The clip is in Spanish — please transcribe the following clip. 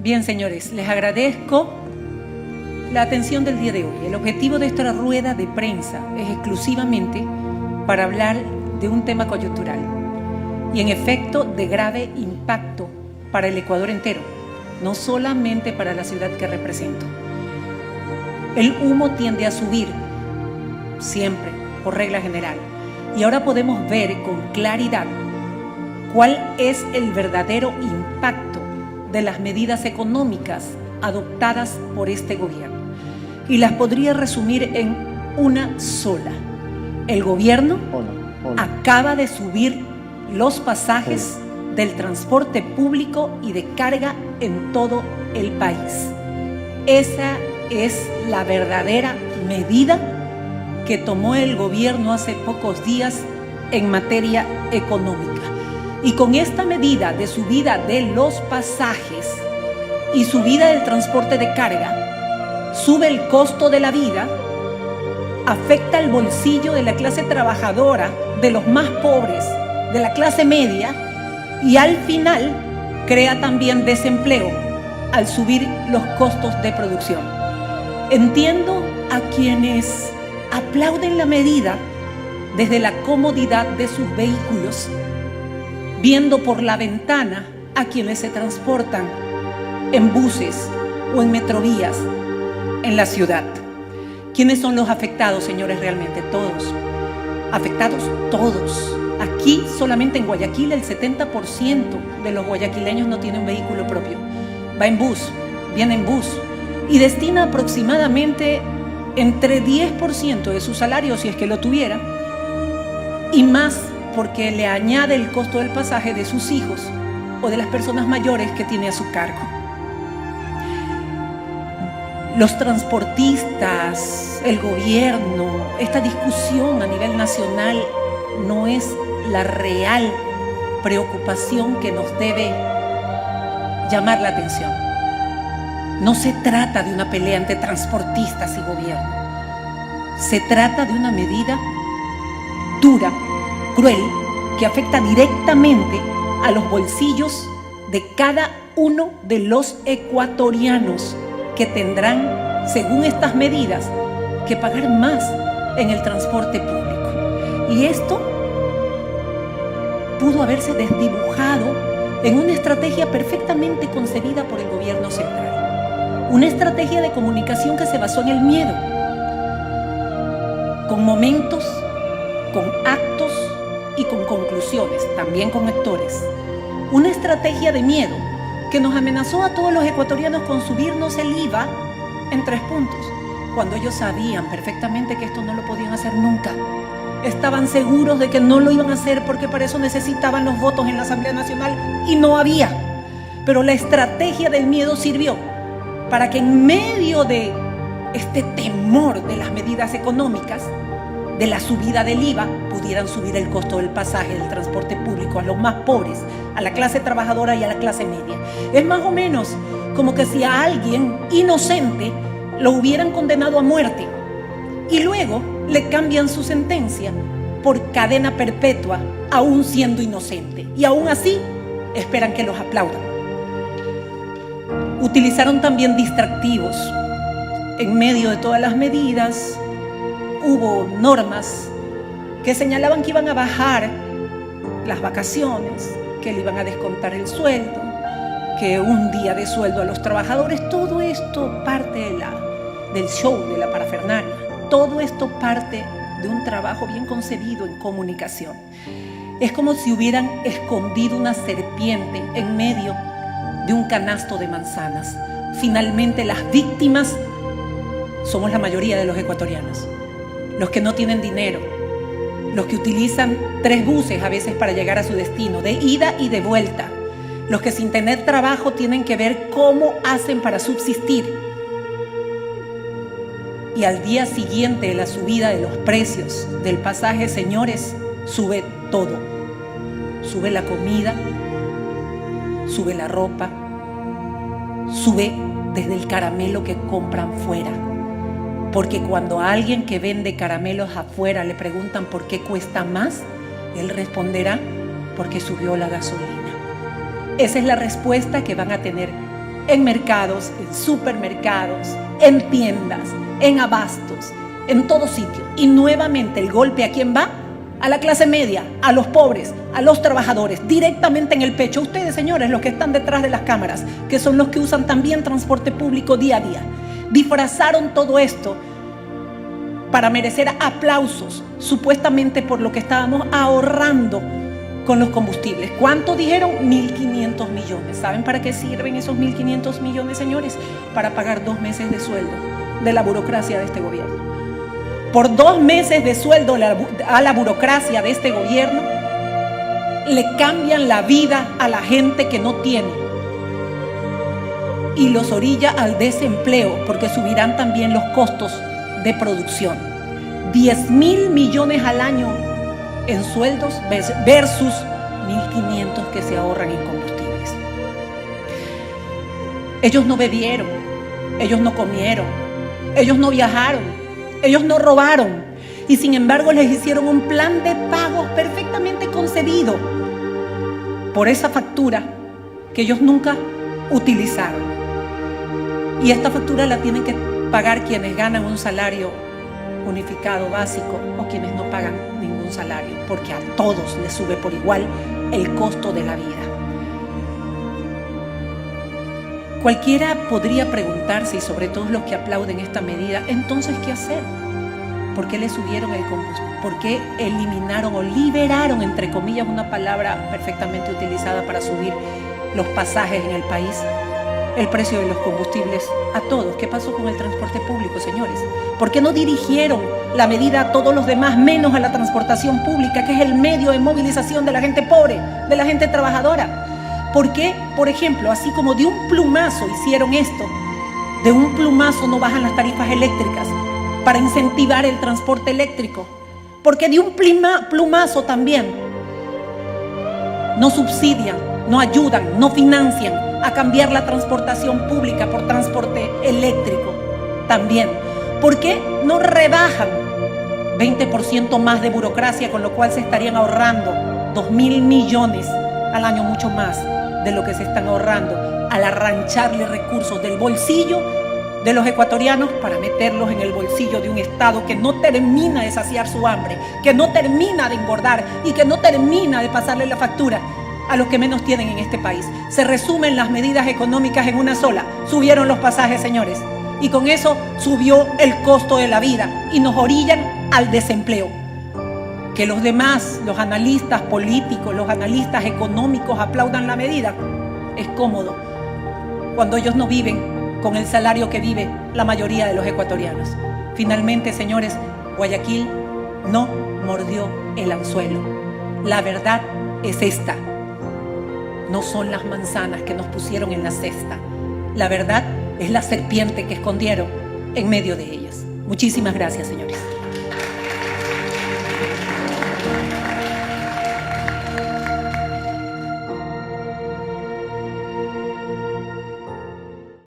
Bien, señores, les agradezco la atención del día de hoy. El objetivo de esta rueda de prensa es exclusivamente para hablar de un tema coyuntural y en efecto de grave impacto para el Ecuador entero, no solamente para la ciudad que represento. El humo tiende a subir siempre, por regla general, y ahora podemos ver con claridad cuál es el verdadero impacto de las medidas económicas adoptadas por este gobierno. Y las podría resumir en una sola. El gobierno acaba de subir los pasajes del transporte público y de carga en todo el país. Esa es la verdadera medida que tomó el gobierno hace pocos días en materia económica. Y con esta medida de subida de los pasajes y subida del transporte de carga, sube el costo de la vida, afecta el bolsillo de la clase trabajadora, de los más pobres, de la clase media, y al final crea también desempleo al subir los costos de producción. Entiendo a quienes aplauden la medida desde la comodidad de sus vehículos, viendo por la ventana a quienes se transportan en buses o en metrovías en la ciudad. ¿Quiénes son los afectados, señores? Realmente todos. Afectados todos. Aquí solamente en Guayaquil el 70% de los guayaquileños no tienen un vehículo propio. Va en bus, viene en bus y destina aproximadamente entre 10% de su salario, si es que lo tuviera, y más porque le añade el costo del pasaje de sus hijos o de las personas mayores que tiene a su cargo. Los transportistas, el gobierno, esta discusión a nivel nacional no es la real preocupación que nos debe llamar la atención. No se trata de una pelea entre transportistas y gobierno. Se trata de una medida dura, cruel, que afecta directamente a los bolsillos de cada uno de los ecuatorianos que tendrán, según estas medidas, que pagar más en el transporte público. Y esto pudo haberse desdibujado en una estrategia perfectamente concebida por el gobierno central. Una estrategia de comunicación que se basó en el miedo, con momentos, con actos y con conclusiones, también con actores. Una estrategia de miedo que nos amenazó a todos los ecuatorianos con subirnos el IVA en 3 puntos, cuando ellos sabían perfectamente que esto no lo podían hacer nunca. Estaban seguros de que no lo iban a hacer porque para eso necesitaban los votos en la Asamblea Nacional y no había. Pero la estrategia del miedo sirvió para que en medio de este temor de las medidas económicas, de la subida del IVA, pudieran subir el costo del pasaje del transporte público a los más pobres, a la clase trabajadora y a la clase media. Es más o menos como que si a alguien inocente lo hubieran condenado a muerte y luego le cambian su sentencia por cadena perpetua, aún siendo inocente, y aún así esperan que los aplaudan. Utilizaron también distractivos. En medio de todas las medidas hubo normas que señalaban que iban a bajar las vacaciones, que le iban a descontar el sueldo, que un día de sueldo a los trabajadores. Todo esto parte del show, de la parafernalia. Todo esto parte de un trabajo bien concebido en comunicación. Es como si hubieran escondido una serpiente en medio de un canasto de manzanas. Finalmente las víctimas somos la mayoría de los ecuatorianos. Los que no tienen dinero, los que utilizan 3 buses a veces para llegar a su destino, de ida y de vuelta, los que sin tener trabajo tienen que ver cómo hacen para subsistir. Y al día siguiente de la subida de los precios del pasaje, señores, sube todo. Sube la comida, sube la ropa, sube desde el caramelo que compran fuera. Porque cuando a alguien que vende caramelos afuera le preguntan por qué cuesta más, él responderá: porque subió la gasolina. Esa es la respuesta que van a tener en mercados, en supermercados, en tiendas, en abastos, en todo sitio. Y nuevamente el golpe, ¿a quién va? A la clase media, a los pobres, a los trabajadores, directamente en el pecho. Ustedes, señores, los que están detrás de las cámaras, que son los que usan también transporte público día a día, disfrazaron todo esto para merecer aplausos, supuestamente por lo que estábamos ahorrando con los combustibles. ¿Cuánto dijeron? 1.500 millones. ¿Saben para qué sirven esos 1.500 millones, señores? Para pagar 2 meses de sueldo de la burocracia de este gobierno. Por 2 meses de sueldo a la burocracia de este gobierno, le cambian la vida a la gente que no tiene y los orilla al desempleo, porque subirán también los costos de producción. 10.000 millones al año en sueldos versus 1.500 que se ahorran en combustibles. Ellos no bebieron, ellos no comieron, ellos no viajaron, ellos no robaron, y sin embargo les hicieron un plan de pagos perfectamente concebido por esa factura que ellos nunca utilizaron. Y esta factura la tienen que pagar quienes ganan un salario unificado básico o quienes no pagan ningún salario, porque a todos les sube por igual el costo de la vida. Cualquiera podría preguntarse, y sobre todo los que aplauden esta medida, entonces ¿qué hacer? ¿Por qué le subieron el combustible? ¿Por qué eliminaron o liberaron, entre comillas, una palabra perfectamente utilizada para subir los pasajes en el país, el precio de los combustibles a todos? ¿Qué pasó con el transporte público, señores? ¿Por qué no dirigieron la medida a todos los demás, menos a la transportación pública, que es el medio de movilización de la gente pobre, de la gente trabajadora? ¿Por qué, por ejemplo, así como de un plumazo hicieron esto, de un plumazo no bajan las tarifas eléctricas para incentivar el transporte eléctrico? ¿Por qué de un plumazo también no subsidian, no ayudan, no financian a cambiar la transportación pública por transporte eléctrico también? ¿Por qué no rebajan 20% más de burocracia, con lo cual se estarían ahorrando 2.000 millones al año, mucho más de lo que se están ahorrando al arrancharle recursos del bolsillo de los ecuatorianos para meterlos en el bolsillo de un Estado que no termina de saciar su hambre, que no termina de engordar y que no termina de pasarle la factura a los que menos tienen en este país? Se resumen las medidas económicas en una sola: subieron los pasajes, señores, y con eso subió el costo de la vida y nos orillan al desempleo. Que los demás, los analistas políticos, los analistas económicos aplaudan la medida, es cómodo cuando ellos no viven con el salario que vive la mayoría de los ecuatorianos. Finalmente, señores, Guayaquil no mordió el anzuelo. La verdad es esta. No son las manzanas que nos pusieron en la cesta. La verdad es la serpiente que escondieron en medio de ellas. Muchísimas gracias, señores.